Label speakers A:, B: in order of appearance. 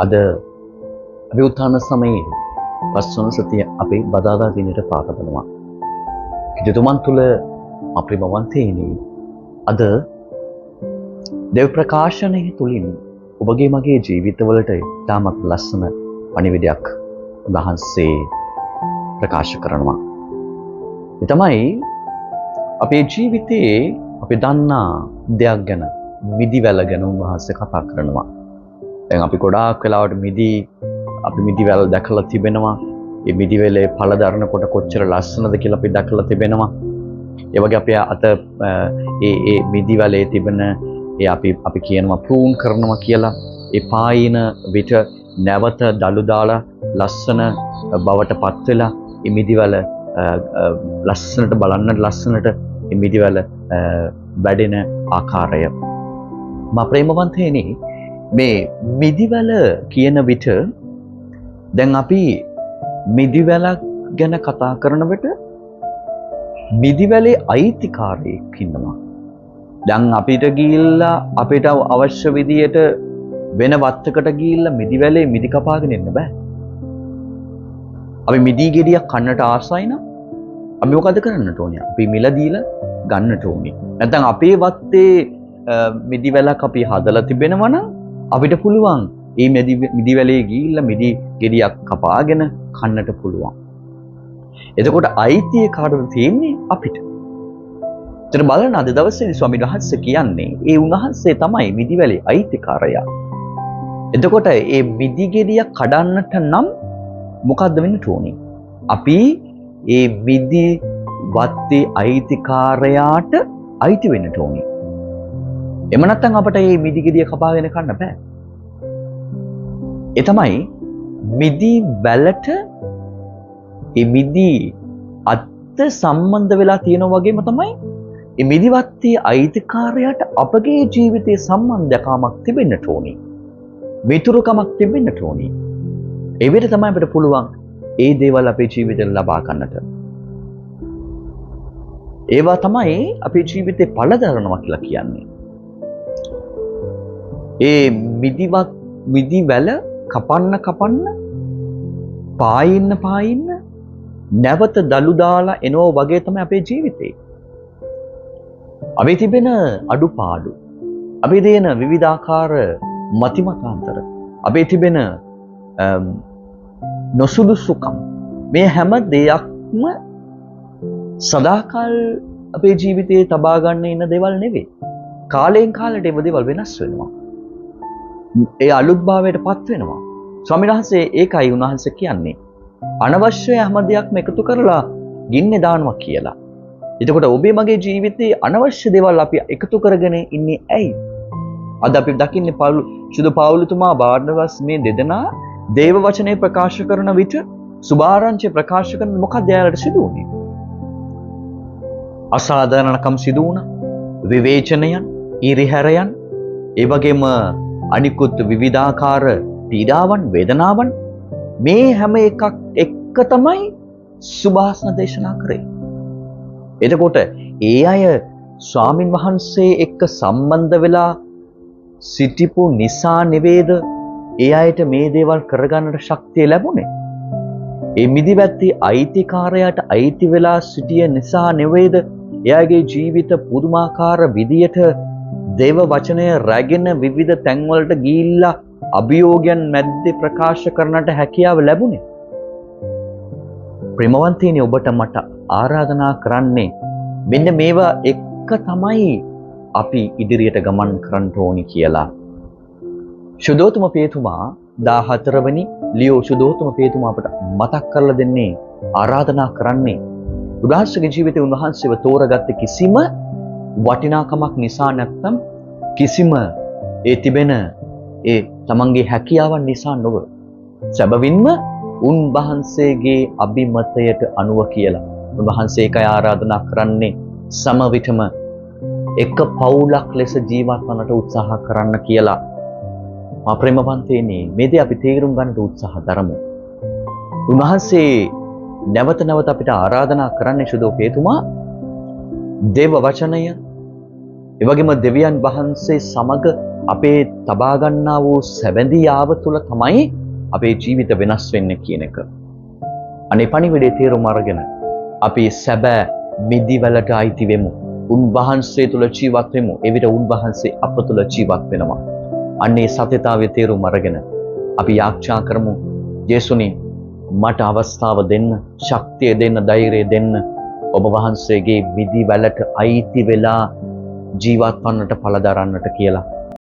A: අද අභිඋත්ථාන සමයේ පස්වන සතිය අපේ බදාදා දිනට පාතබනවා. කිතුමන් තුළ අප්‍රිමවන්තේනි අද දෙව් ප්‍රකාශනය තුලින් ඔබගේ මගේ ජීවිතවලට ඉතාමත් ලස්සන පණිවිඩයක් වහන්සේ ප්‍රකාශ කරනවා. ඒ තමයි අපේ ජීවිතයේ අපි දන්නා දෙයක් ගැන මිදිවැල ගැන උන්වහන්සේ කතා කරනවා. දැන් අපි ගොඩාක් වෙලාවට අපි මිදිවැල් දැකලා තිබෙනවා. ඒ මිදිවැලේ ඵල දරනකොට කොච්චර ලස්සනද කියලා අපි දැකලා තිබෙනවා. ඒ වගේ අපේ අත ඒ මිදිවැලේ තිබෙන අපි කියනවා ප්‍රූන් කරනවා කියලා. ඒ පායින විට නැවත දළු දාලා ලස්සන බවට පත් වෙලා ඒ මිදිවැල ලස්සනට බලන්නට ලස්සනට ඒ මිදිවැල වැඩෙන ආකාරය. මා ප්‍රේමවන්තයනි මේ මිදිවැල කියන විට දැන් අපි මිදිවැල ගැන කතා කරන විට මිදිවැලේ අයිතිකාරයෙක් ඉන්නවා. දැන් අපිට ගිහිල්ලා අපිට අවශ්‍ය විදියට වෙන වත්තකට ගිහිල්ලා මිදිවැලේ මිදි කපාගෙන ඉන්න බෑ. අපි මිදි ගෙඩියක් කන්නට ආසයි නම් අපි මොකද කරන්නට ඕනේ? අපි මිල දීලා ගන්නට ඕනේ. නැත්නම් අපේ වත්තේ මිදිවැලක් අපි හදලා තිබෙනවා නම් අපිට පුළුවන් මේ මිදිවැලේ ගිහිල්ලා මිදි ගෙඩියක් කපාගෙන කන්නට පුළුවන්. එතකොට අයිතිය කාටද තියෙන්නේ? අපිට. ඒතර බලන්න අද දවසේ ස්වාමීන් වහන්සේ කියන්නේ ඒ උන්වහන්සේ තමයි මිදිවැලේ අයිතිකාරයා. එතකොට මේ මිදි ගෙඩියක් කඩන්නට නම් මොකද්ද වෙන්න ඕනේ? අපි මේ මිදි වත්තේ අයිතිකාරයාට අයිති වෙන්න ඕනේ. එම නැත්නම් අපට මේ මිදි ගෙඩිය කපාගෙන කන්න බෑ. ඒ තමයි මිදි වැලට මේ මිදි අත් සම්බන්ධ වෙලා තියෙනවා වගේම තමයි මේ මිදි වත්තේ අයිතිකාරයාට අපගේ ජීවිතයේ සම්බන්ධකමක් තිබෙන්නට ඕනේ. මිතුරුකමක් තිබෙන්නට ඕනේ. ඒ විදිහට තමයි අපිට පුළුවන් ඒ දේවල් අපේ ජීවිතේ ලබා ගන්නට. ඒවා තමයි අපේ ජීවිතේ පළදරනවා කියලා කියන්නේ. ඒ මිදි වැල කපන්න පායින්න නැවත දළු දාලා එනවා වගේ තමයි අපේ ජීවිතේ. අපි තිබෙන අඩුපාඩු, අපි දෙන විවිධාකාර මතිමතාන්තර, අපි තිබෙන නොසුදුසුකම්, මේ හැම දෙයක්ම සදාකල් අපේ ජීවිතයේ තබා ගන්න ඉන්න දේවල් නෙවෙයි. කාලයෙන් කාලට ඒ දේවල් වෙනස් වෙනවා. ඒ අලුත්භාවයට පත් වෙනවා. ස්වාමීන් වහන්සේ ඒකයි උන්වහන්සේ කියන්නේ අනවශ්‍ය හැම දෙයක්ම එකතු කරලා ගින්නේ දානවා කියලා. එතකොට ඔබේ මගේ ජීවිතේ අනවශ්‍ය දේවල් අපි එකතු කරගෙන ඉන්නේ ඇයි? අද අපි දකින්නේ සුදු පවුලතුමා බාර්නබස් මේ දෙදෙනා දේව වචනේ ප්‍රකාශ කරන විට සුභාරංචි ප්‍රකාශ කරන මොකක්ද යාලට සිදු වුනේ? අසාධාරණකම් සිදු වුණා. විවේචනයන්, ඉරිහැරයන්, ඒ වගේම අනිකුත් විවිධාකාර පීඩාවන්, වේදනාවන් මේ හැම එකක් එක්ක තමයි සුභාසන දේශනා කරේ. එතකොට ඒ අය ස්වාමින් වහන්සේ එක්ක සම්බන්ධ වෙලා සිටිපු නිසා නෙවේද ඒ අයට මේ දේවල් කරගන්නට ශක්තිය ලැබුණේ? ඒ මිදිවැත්තේ අයිතිකාරයාට අයිති වෙලා සිටිය නිසා නෙවේද එයාගේ ජීවිත පුදුමාකාර විදියට දේව වචනය රැගෙන විවිධ තැන්වලට ගිහිල්ලා අභියෝගයන් මැද්දේ ප්‍රකාශ කරන්නට හැකියාව ලැබුණේ? ප්‍රේමවන්තයනි, ඔබට මට ආරාධනා කරන්නේ මෙන්න මේවා එක්ක තමයි අපි ඉදිරියට ගමන් කරන්න ඕනි කියලා. සුදෝතුම පේතුමා 14 වෙනි ලියෝ සුදෝතුම පේතුමා අපට මතක් කරලා දෙන්නේ, ආරාධනා කරන්නේ උන්වහන්සේගේ ජීවිතේ උන්වහන්සේව තෝරගත්තේ කිසිම වටිනාකමක් නිසා නැත්නම් කිසිම ඒ තිබෙන ඒ තමන්ගේ හැකියාවන් නිසා නොව සැබවින්ම උන්වහන්සේගේ අභිමතයට අනුව කියලා. උන්වහන්සේ ඒකයි ආරාධනා කරන්නේ සම විටම එක පවුලක් ලෙස ජීවත් වන්නට උත්සාහ කරන්න කියලා. මා ප්‍රේමවන්තයනි, මේ දේ අපි තේරුම් ගන්නට උත්සාහ දරමු. උන්වහන්සේ නැවත නැවත අපිට ආරාධනා කරන්නේ සුදෝපේතුමා දේව වචනය, ඒ වගේම දෙවියන් වහන්සේ සමග අපේ තබා ගන්නා වූ සැබඳියාව තුළ තමයි අපේ ජීවිත වෙනස් වෙන්නේ කියන එක. අනේ පණිවිඩේ තේරුම අරගෙන අපි සැබෑ මිදිවලට අයිති වෙමු. උන්වහන්සේ තුළ ජීවත් වෙමු. එවිට උන්වහන්සේ අප තුළ ජීවත් වෙනවා. අන්නේ සත්‍යතාවයේ තේරුම අරගෙන අපි යාඥා කරමු. යේසුනි මට අවස්ථාව දෙන්න, ශක්තිය දෙන්න, ධෛර්යය දෙන්න. ඔබ වහන්සේගේ මිදිවලට අයිති වෙලා ජීවත් වන්නට පළදරන්නට කියලා